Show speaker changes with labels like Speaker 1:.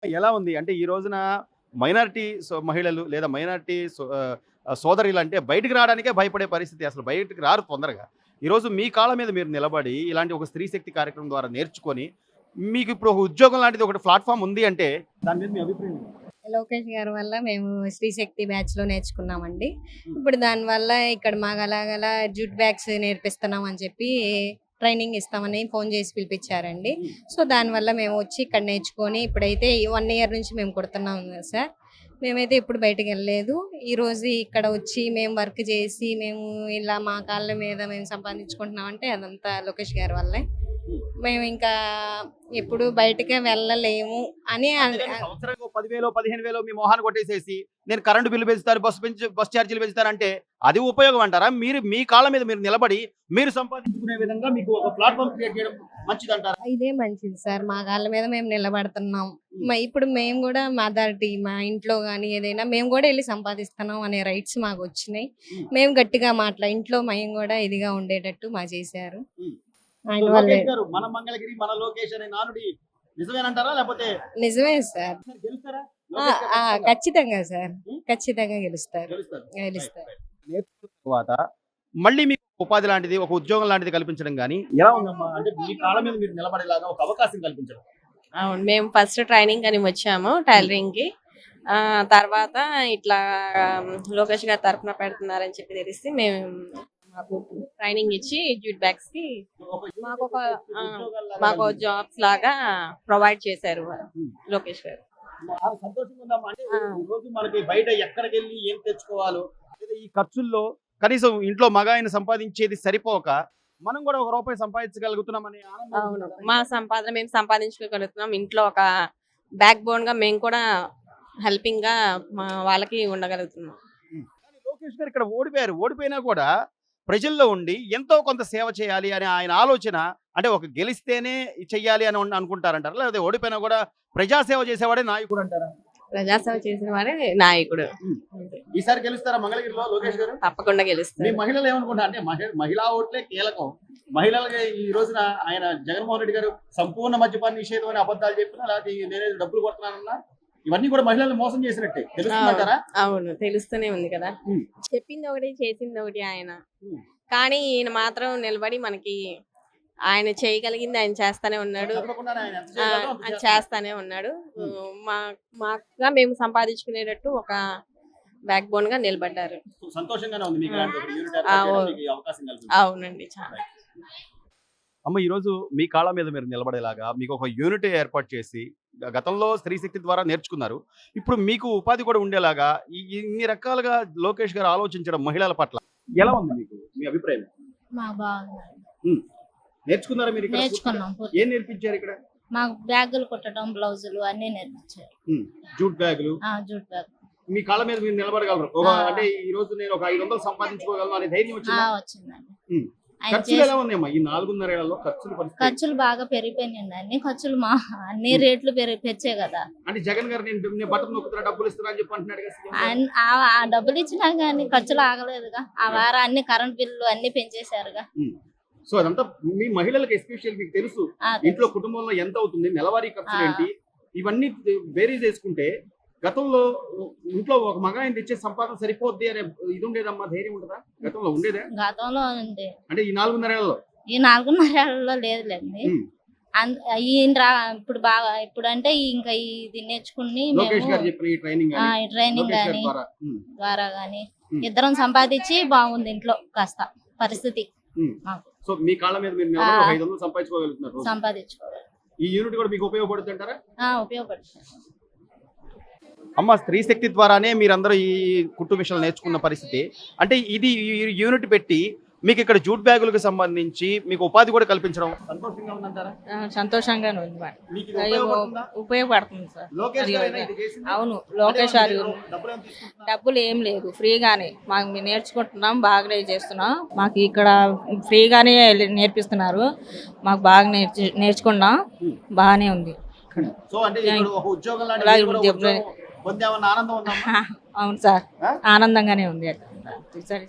Speaker 1: ఎలా ఉంది? అంటే ఈ రోజున మైనారిటీ మహిళలు లేదా మైనారిటీ సోదరులంటే బయటికి రావడానికే భయపడే పరిస్థితి. అసలు బయటికి రారు తొందరగా. ఈరోజు మీ కాళ్ళ మీద మీరు నిలబడి ఇలాంటి ఒక స్త్రీ శక్తి కార్యక్రమం ద్వారా నేర్చుకొని, మీకు ఇప్పుడు ఒక ఉద్యోగం లాంటిది ఒకటి ప్లాట్‌ఫార్మ్ ఉంది అంటే దాని మీద మీ అభిప్రాయం ఏంటి?
Speaker 2: లోకేష్ గారి వల్ల మేము శ్రీశక్తి బ్యాచ్‌లో నేర్చుకున్నామండి. ఇప్పుడు దానివల్ల ఇక్కడ మాకు అలాగల జూట్ బ్యాగ్స్ నేర్పిస్తున్నాం అని చెప్పి ట్రైనింగ్ ఇస్తామని ఫోన్ చేసి పిలిపించారండి.
Speaker 1: హ్మ్.
Speaker 2: సో, దానివల్ల మేము వచ్చి ఇక్కడ నేర్చుకొని ఇప్పుడైతే ఈ 1 ఇయర్ నుంచి మేము కుడుతున్నాం సార్. మేమైతే ఎప్పుడు బయటికెళ్ళలేదు. ఈరోజు ఇక్కడ వచ్చి మేము వర్క్ చేసి మేము ఇలా మా కాళ్ళ మీద మేము సంపాదించుకుంటున్నామంటే అదంతా లోకేష్ గారి వల్లే.
Speaker 1: హ్మ్.
Speaker 2: మేము ఇంకా ఎప్పుడు బయటకే వెళ్ళలేము అని
Speaker 1: అంతేగాని సంవత్సరానికి ఓ 10,000 15,000 మీ మొహాన కొట్టేసేసి, నేను కరెంట్ బిల్లు పెంచుతాను, బస్ ఛార్జీలు పెంచుతానంటే అది ఉపయోగం అంటారా? మీరు మీ కాళ్ళ మీద మీరు నిలబడి, మీరు సంపాదించుకునే విధంగా మీకు ఒక ప్లాట్‌ఫార్మ్ క్రియేట్ చేయడం మంచిదంటారా?
Speaker 2: ఇదే మంచిది సార్. మా కాళ్ళ మీద మేము నిలబడుతున్నాం.
Speaker 1: హ్మ్.
Speaker 2: ఇప్పుడు మేము గూడా అథారిటీ మా ఇంట్లో గాని ఏదైనా మేము గూడా ఎళ్లి సంపాదిస్తున్నాం అనే రైట్స్ మాకొచ్చినాయి.
Speaker 1: హ్మ్.
Speaker 2: మేము గట్టిగా ఇంట్లో మేము గూడా ఇదిగా ఉండేటట్టు చేశారు.
Speaker 1: హ్మ్. సో,
Speaker 2: ఆయన వల్లే.
Speaker 1: లోకేష్ గారు మన మంగళగిరి, మన లోకేష్ అనే నానుడి నిజమేనంటారా? లేకపోతే
Speaker 2: నిజమే సార్.
Speaker 1: ఈసారి గెలుస్తారా?
Speaker 2: ఆ!
Speaker 1: లోకేష్ గారు
Speaker 2: ఆ!
Speaker 1: ఖచ్చితంగా
Speaker 2: ఖచ్చితంగా సార్.
Speaker 1: హ్మ్.
Speaker 2: ఖచ్చితంగా గెలుస్తారు.
Speaker 1: గెలుస్తారు. రైట్.
Speaker 2: గెలుస్తారు.
Speaker 1: రైట్. నేర్చుకున్న తర్వాత మళ్ళీ మీకు ఉపాధి లాంటిది, ఒక ఉద్యోగం లాంటిది కల్పించడం గాని ఎలా ఉందమ్మా? అంటే మీ కాళ్ళ మీద మీరు నిలబడేలాగా ఒక అవకాశం కల్పించడం.
Speaker 3: అవును. మేము ఫస్ట్ ట్రైనింగ్ అని వచ్చాము టైలరింగ్‌కి. తర్వాత ఇట్లా లోకేష్ గారి తరపున పెడుతున్నారని చెప్పి తెలిసి మాకు ట్రైనింగ్ ఇచ్చి జూట్ బ్యాగ్స్‌కి
Speaker 1: ఒక
Speaker 3: మాకొక
Speaker 1: ఉద్యోగాల్లాగా
Speaker 3: మాకు
Speaker 1: కల్పించడం.
Speaker 3: జాబ్స్ లాగా ప్రొవైడ్ చేశారు
Speaker 1: హ్మ్.
Speaker 3: లోకేష్ గారు.
Speaker 1: చాలా సంతోషంగా ఉందమ్మా. అంటే
Speaker 3: ఆ!
Speaker 1: ఈ రోజు మనకి బయట ఎక్కడికెళ్ళి ఏం తెచ్చుకోవాలో, లేదా ఈ ఖర్చుల్లో కనీసం ఇంట్లో మగాయన సంపాదించేది సరిపోక, మనం కూడా ఒక రూపాయి సంపాదించగలుగుతున్నామనే ఆనందం ఉంది
Speaker 3: అవును.
Speaker 1: కదా
Speaker 3: మా
Speaker 1: ఇంట్లో.
Speaker 3: సంపాదన మేము సంపాదించుకోగలుగుతున్నాం. ఇంట్లో ఒక బ్యాక్ బోన్‌గా మేము కూడా హెల్పింగ్‌గా మా వాళ్ళకి ఉండగలుగుతున్నాం.
Speaker 1: హ్మ్. కానీ లోకేష్ గారు ఇక్కడ ఓడిపోయారు. ఓడిపోయినా కూడా ప్రజల్లో ఉండి ఎంతో కొంత సేవ చేయాలి అనే ఆయన ఆలోచన, అంటే ఒక గెలిస్తేనే చెయ్యాలి అని అనుకుంటారంటారా? లేకపోతే ఓడిపోయినా కూడా ప్రజాసేవ చేసేవాడే నాయకుడు అంటారా?
Speaker 3: ప్రజాసేవ చేసిన వాడే నాయకుడు.
Speaker 1: హ్మ్.
Speaker 3: అంతే.
Speaker 1: ఈసారి గెలుస్తారా మంగళగిరిలో లోకేష్ గారు?
Speaker 3: తప్పకుండా
Speaker 1: మీ
Speaker 3: గెలుస్తారు.
Speaker 1: మహిళలు ఏమనుకుంటారు? అంటే మహిళా ఓట్లే కీలకం. మహిళలకి ఈ రోజున ఆయన జగన్మోహన్ రెడ్డి గారు సంపూర్ణ మద్యపాన నిషేధం అని అబద్ధాలు చెప్పినా, లేకపోతే నేనేదో డబ్బులు కొడుతున్నానన్నా, ఇవన్నీ కూడా మహిళల్ని మోసం చేసినట్టే. తెలుస్తుందంటారా?
Speaker 3: అవును. తెలుస్తూనే ఉంది కదా.
Speaker 1: హ్మ్.
Speaker 3: చెప్పింది ఒకటి, చేసింది ఒకటి ఆయన.
Speaker 1: హ్మ్.
Speaker 3: కానీ ఈయన మాత్రం నిలబడి మనకి ఆయన చేయగలిగింది ఆయన చేస్తానే ఉన్నాడు.
Speaker 1: చెప్పకుండానే ఆయన ఎంత
Speaker 3: ఆ!
Speaker 1: చేయగలరో అంత
Speaker 3: ఆయన
Speaker 1: చేస్తున్నారు.
Speaker 3: చేస్తానే ఉన్నాడు.
Speaker 1: హ్మ్.
Speaker 3: మా మాకుగా మేము సంపాదించుకునేటట్టు ఒక బ్యాక్ బోన్‌గా నిలబడ్డారు.
Speaker 1: సంతోషంగానే ఉంది మీకు
Speaker 3: ఆ!
Speaker 1: ఇలాంటి ఒక యూనిట్ ఏర్పాటు చేయడం,
Speaker 3: అవును.
Speaker 1: మీకు ఈ అవకాశం కల్పించడం.
Speaker 3: అవునండి. చాలా.
Speaker 1: అమ్మ, ఈరోజు మీ కాళ్ళ మీద మీరు నిలబడేలాగా మీకు ఒక యూనిట్ ఏర్పాటు చేసి, గతంలో స్త్రీ శక్తి ద్వారా నేర్చుకున్నారు. ఇప్పుడు మీకు ఉపాధి కూడా ఉండేలాగా ఇన్ని రకాలుగా లోకేష్ గారు ఆలోచించడం మహిళల పట్ల ఎలా ఉంది మీకు? మీ అభిప్రాయం?
Speaker 4: బాగుంది.
Speaker 1: హ్మ్. నేర్చుకున్నారా మీరు ఇక్కడ పూర్తిగా?
Speaker 4: నేర్చుకున్నాం
Speaker 1: ఏం నేర్పించారు ఇక్కడ?
Speaker 4: మాకు బ్యాగులు కుట్టడం, బ్లౌజులు అన్నీ నేర్పించారు.
Speaker 1: హ్మ్. జూట్ బ్యాగులు.
Speaker 4: Jute bag.
Speaker 1: మీ కాళ్ళ మీద మీరు నిలబడగలరు. అంటే ఈ రోజు నేను ఒక 500 సంపాదించుకోగలను అనే ధైర్యం వచ్చిందా?
Speaker 4: వచ్చిందండి.
Speaker 1: హ్మ్.
Speaker 4: ఆయన
Speaker 1: ఖర్చులు
Speaker 4: చేసి
Speaker 1: ఎలా ఉన్నాయమ్మా? ఈ 4.5 ఏళ్లలో ఖర్చుల పరిస్థితి?
Speaker 4: ఖర్చులు బాగా పెరిగిపోయినాయండి. అన్ని ఖర్చులు అన్ని రేట్లు పెంచే కదా.
Speaker 1: అంటే జగన్ గారు నేను బటన్ నొక్కుతున్నా డబ్బులు ఇస్తున్నా అని చెప్పి అంటున్నాడు కదా సీఎం గారు.
Speaker 4: ఆ డబ్బులు ఇచ్చినా కానీ ఖర్చులు ఆగలేదుగా. ఆ వారం అన్ని కరెంట్ బిల్లు అన్ని పెంచేశారుగా.
Speaker 1: హ్మ్. సో అదంతా మీ మహిళలకు ఎస్పెషల్ మీకు తెలుసు. ఇంట్లో
Speaker 4: తెలుసు.
Speaker 1: కుటుంబంలో ఎంత అవుతుంది? నెలవారీ ఖర్చులు
Speaker 4: ఆ.
Speaker 1: ఏంటి? ఇవన్నీ బేరీజ్ చేసుకుంటే గతంలో ఇంట్లో ఒక మగాయన తెచ్చే సంపాదన సరిపోద్ది అనే ఇది ఉండేదమ్మా, ధైర్యం ఉంటదా? గతంలో ఉండేదా?
Speaker 4: గతంలో ఉంది.
Speaker 1: అంటే ఈ 4.5 ఏళ్లలో.
Speaker 4: ఈ 4.5 ఏళ్లలో లేదులేండి.
Speaker 1: హ్మ్.
Speaker 4: ఈయన ఇప్పుడు బాగా ఇప్పుడంటే ఇంకా ఇది నేర్చుకుని
Speaker 1: లోకేష్
Speaker 4: మేము
Speaker 1: గారు చెప్పిన ఈ ట్రైనింగ్
Speaker 4: ఈ ట్రైనింగ్
Speaker 1: లోకేష్ గారి
Speaker 4: గాని
Speaker 1: ద్వారా.
Speaker 4: ద్వారా గాని
Speaker 1: హ్మ్.
Speaker 4: ఇద్దరం సంపాదించి బాగుంది ఇంట్లో కాస్త పరిస్థితి
Speaker 1: హ్మ్.
Speaker 4: మాకు
Speaker 1: సో మీ కాళ్ళ మీద మీరు నిలబడి ఒక 500 సంపాదించుకోగలుగుతున్నారు రోజు.
Speaker 4: సంపాదించుకోవాలి.
Speaker 1: ఈ యూనిట్ కూడా మీకు ఉపయోగపడుతుంది అంటారా?
Speaker 4: ఉపయోగపడుతుంది.
Speaker 1: అమ్మ, స్త్రీ శక్తి ద్వారానే మీరందరూ ఈ కుట్టు మిషన్లు నేర్చుకున్న పరిస్థితి. అంటే ఇది యూనిట్ పెట్టి మీకు ఇక్కడ జూట్ బ్యాగులకు సంబంధించి మీకు ఉపాధి కూడా కల్పించడం సంతోషంగా ఉందంటారా?
Speaker 5: సంతోషంగానే ఉంది మరి.
Speaker 1: మీకు ఇది ఉపయోగపడుతుందా?
Speaker 5: ఉపయోగపడుతుంది సార్.
Speaker 1: లోకేష్ గారేనా ఇది చేసింది?
Speaker 5: అవును,
Speaker 1: అంటే
Speaker 5: లోకేష్ గారు
Speaker 1: డబ్బులు ఏమైనా తీసుకుంటున్నారా?
Speaker 5: డబ్బులు ఏం లేదు, ఫ్రీగానే మేము నేర్చుకుంటున్నాం, బాగానే చేస్తున్నాం. మాకు ఇక్కడ ఫ్రీగానే నేర్పిస్తున్నారు, మాకు బాగా నేర్చుకున్నాం,
Speaker 1: హ్మ్.
Speaker 5: బాగానే ఉంది ఇక్కడ.
Speaker 1: సో అంటే ఇప్పుడు ఒక ఉద్యోగం లాంటి
Speaker 5: అలాగే
Speaker 1: మీరు కూడా
Speaker 5: ఉద్యోగం.
Speaker 1: ఉద్యోగం పొందామన్న ఆనందం ఉందమ్మా?
Speaker 5: అవును సార్,
Speaker 1: ఆ?
Speaker 5: ఆనందంగానే ఉంది అక్కడ. సరే.